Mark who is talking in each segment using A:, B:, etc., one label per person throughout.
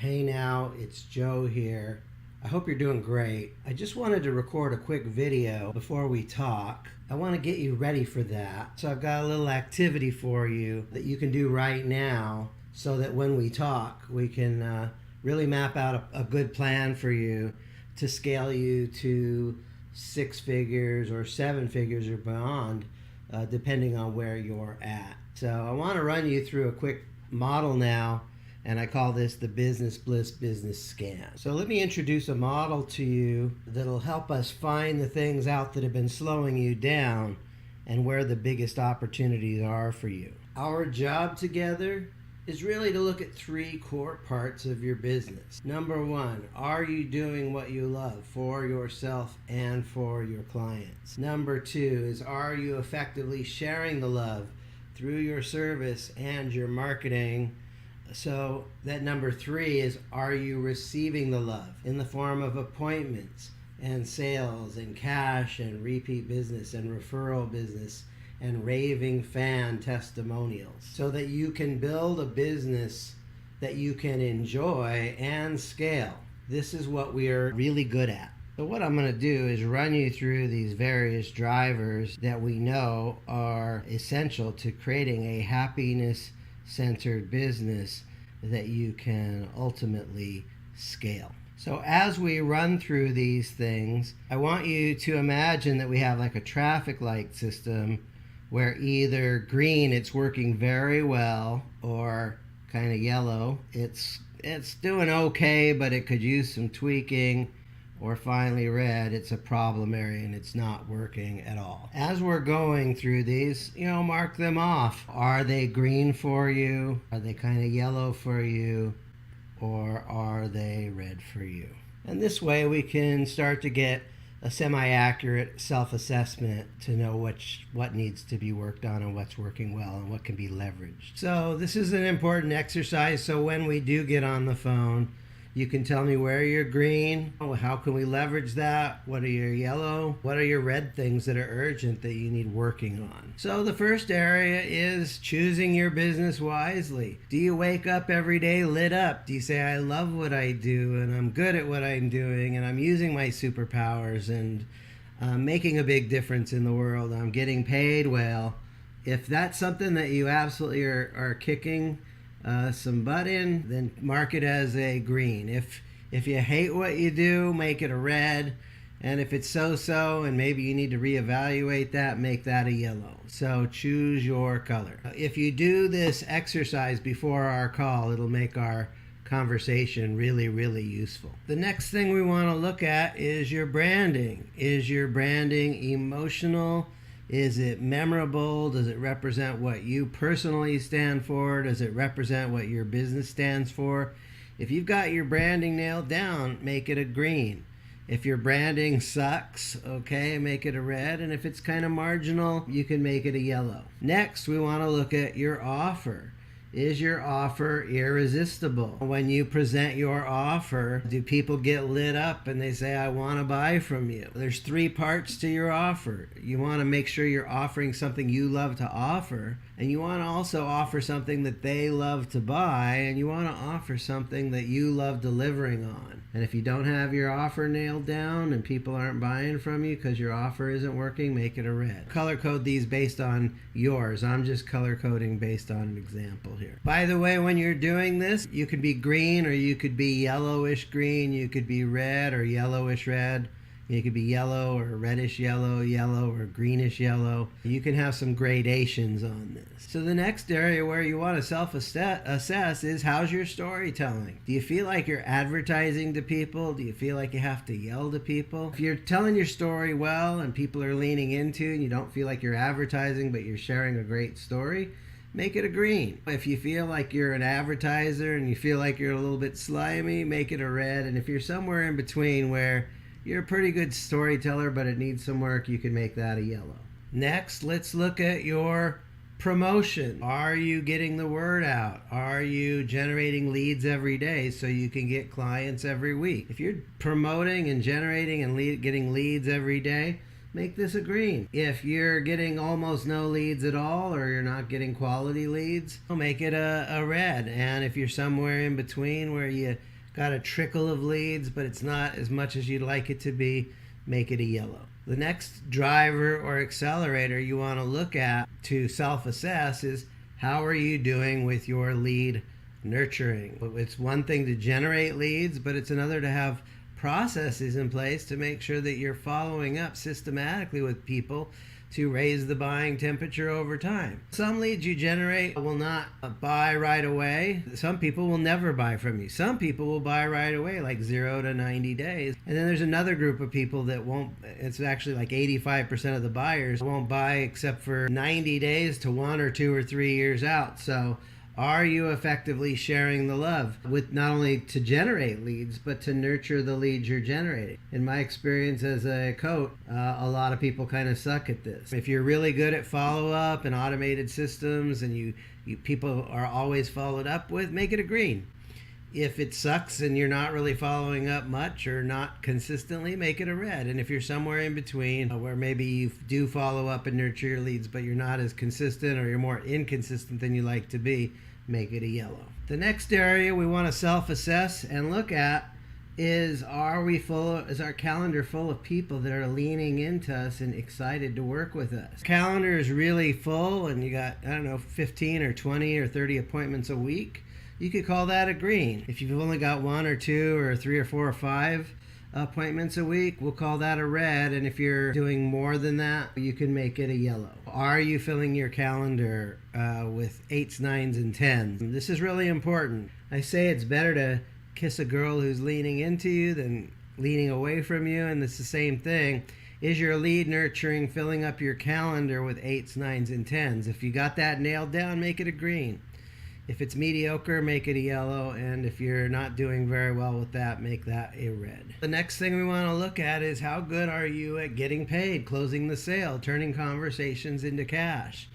A: Hey now, it's Joe here. I hope you're doing great. I just wanted to record a quick video before we talk. I want to get you ready for that. So I've got a little activity for you that you can do right now so that when we talk, we can really map out a good plan for you to scale you to 6 figures or 7 figures or beyond, depending on where you're at. So I want to run you through a quick model now, and I call this the Business Bliss Business Scan. So let me introduce a model to you that'll help us find the things out that have been slowing you down and where the biggest opportunities are for you. Our job together is really to look at 3 core parts of your business. Number 1, are you doing what you love for yourself and for your clients? Number 2 is, are you effectively sharing the love through your service and your marketing? So that number 3 is, are you receiving the love in the form of appointments and sales and cash and repeat business and referral business and raving fan testimonials, so that you can build a business that you can enjoy and scale? This is what we are really good at. So what I'm going to do is run you through these various drivers that we know are essential to creating a happiness-centered business that you can ultimately scale. So as we run through these things, I want you to imagine that we have like a traffic light system where either green, it's working very well, or kind of yellow, it's doing okay, but it could use some tweaking, or finally red, it's a problem area and it's not working at all. As we're going through these, mark them off. Are they green for you? Are they kind of yellow for you? Or are they red for you? And this way we can start to get a semi-accurate self-assessment to know what needs to be worked on and what's working well and what can be leveraged. So this is an important exercise, so when we do get on the phone, you can tell me where you're green. How can we leverage that? What are your yellow? What are your red things that are urgent that you need working on? So the first area is choosing your business wisely. Do you wake up every day lit up? Do you say, I love what I do and I'm good at what I'm doing and I'm using my superpowers and I'm making a big difference in the world, I'm getting paid well? If that's something that you absolutely are kicking some butt in, then mark it as a green. If you hate what you do, make it a red. And if it's so-so and maybe you need to reevaluate that, make that a yellow. So choose your color. If you do this exercise before our call, it'll make our conversation really, really useful. The next thing we want to look at is your branding. Is your branding emotional? Is it memorable? Does it represent what you personally stand for? Does it represent what your business stands for? If you've got your branding nailed down, make it a green. If your branding sucks, okay, make it a red. And if it's kind of marginal, you can make it a yellow. Next, we want to look at your offer. Is your offer irresistible? When you present your offer, do people get lit up and they say, I want to buy from you? There's 3 parts to your offer. You want to make sure you're offering something you love to offer, and you want to also offer something that they love to buy, and you want to offer something that you love delivering on. And if you don't have your offer nailed down and people aren't buying from you because your offer isn't working, make it a red. Color code these based on yours. I'm just color coding based on an example here. By the way, when you're doing this, you could be green or you could be yellowish green. You could be red or yellowish red. You could be yellow or reddish yellow, yellow or greenish yellow. You can have some gradations on this. So the next area where you want to self-assess is, how's your storytelling? Do you feel like you're advertising to people? Do you feel like you have to yell to people? If you're telling your story well and people are leaning into and you don't feel like you're advertising but you're sharing a great story, make it a green. If you feel like you're an advertiser and you feel like you're a little bit slimy, make it a red. And if you're somewhere in between where you're a pretty good storyteller, but it needs some work, you can make that a yellow. Next, let's look at your promotion. Are you getting the word out? Are you generating leads every day so you can get clients every week? If you're promoting and generating and getting leads every day, make this a green. If you're getting almost no leads at all, or you're not getting quality leads, make it a red. And if you're somewhere in between where you got a trickle of leads, but it's not as much as you'd like it to be, make it a yellow. The next driver or accelerator you want to look at to self-assess is how are you doing with your lead nurturing. It's one thing to generate leads, but it's another to have processes in place to make sure that you're following up systematically with people to raise the buying temperature over time. Some leads you generate will not buy right away. Some people will never buy from you. Some people will buy right away, like 0 to 90 days. And then there's another group of people that won't, it's actually like 85% of the buyers won't buy except for 90 days to 1 or 2 or 3 years out. So are you effectively sharing the love with not only to generate leads, but to nurture the leads you're generating? In my experience as a coach, a lot of people kind of suck at this. If you're really good at follow-up and automated systems and you people are always followed up with, make it a green. If it sucks and you're not really following up much or not consistently, make it a red. And if you're somewhere in between where maybe you do follow up and nurture your leads, but you're not as consistent or you're more inconsistent than you like to be, make it a yellow. The next area we want to self-assess and look at is is our calendar full of people that are leaning into us and excited to work with us? Calendar is really full and you got, 15 or 20 or 30 appointments a week. You could call that a green. If you've only got 1 or 2 or 3 or 4 or 5 appointments a week, we'll call that a red. And if you're doing more than that, you can make it a yellow. Are you filling your calendar with 8s, 9s, and 10s? This is really important. I say it's better to kiss a girl who's leaning into you than leaning away from you, and it's the same thing. Is your lead nurturing, filling up your calendar with 8s, 9s, and 10s? If you got that nailed down, make it a green. If it's mediocre, make it a yellow, and if you're not doing very well with that, make that a red. The next thing we want to look at is how good are you at getting paid, closing the sale, turning conversations into cash.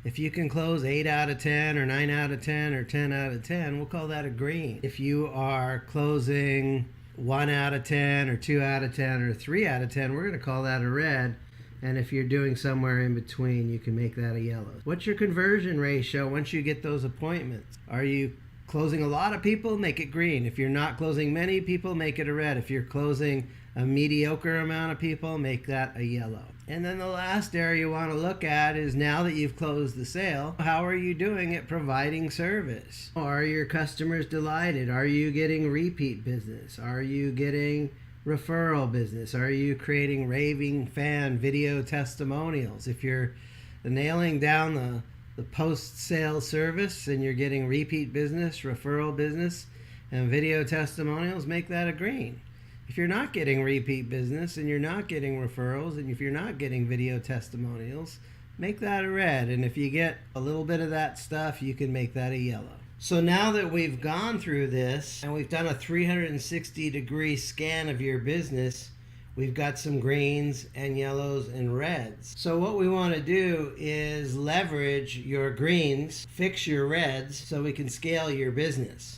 A: If you can close 8 out of 10 or 9 out of 10 or 10 out of 10, we'll call that a green. If you are closing 1 out of 10 or 2 out of 10 or 3 out of 10, we're going to call that a red. And if you're doing somewhere in between, you can make that a yellow. What's your conversion ratio once you get those appointments? Are you closing a lot of people? Make it green. If you're not closing many people, make it a red. If you're closing a mediocre amount of people, make that a yellow. And then the last area you want to look at is now that you've closed the sale, how are you doing at providing service? Are your customers delighted? Are you getting repeat business? Are you getting referral business? Are you creating raving fan video testimonials? If you're nailing down the post-sale service and you're getting repeat business, referral business, and video testimonials, make that a green. If you're not getting repeat business and you're not getting referrals and if you're not getting video testimonials, make that a red. And if you get a little bit of that stuff, you can make that a yellow. So now that we've gone through this and we've done a 360-degree scan of your business, we've got some greens and yellows and reds. So what we want to do is leverage your greens, fix your reds so we can scale your business.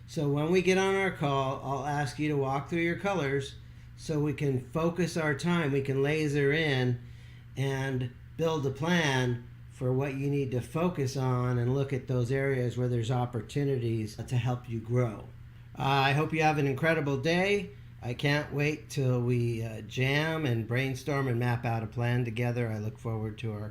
A: So when we get on our call, I'll ask you to walk through your colors so we can focus our time, we can laser in and build a plan for what you need to focus on and look at those areas where there's opportunities to help you grow. I hope you have an incredible day. I can't wait till we jam and brainstorm and map out a plan together. I look forward to our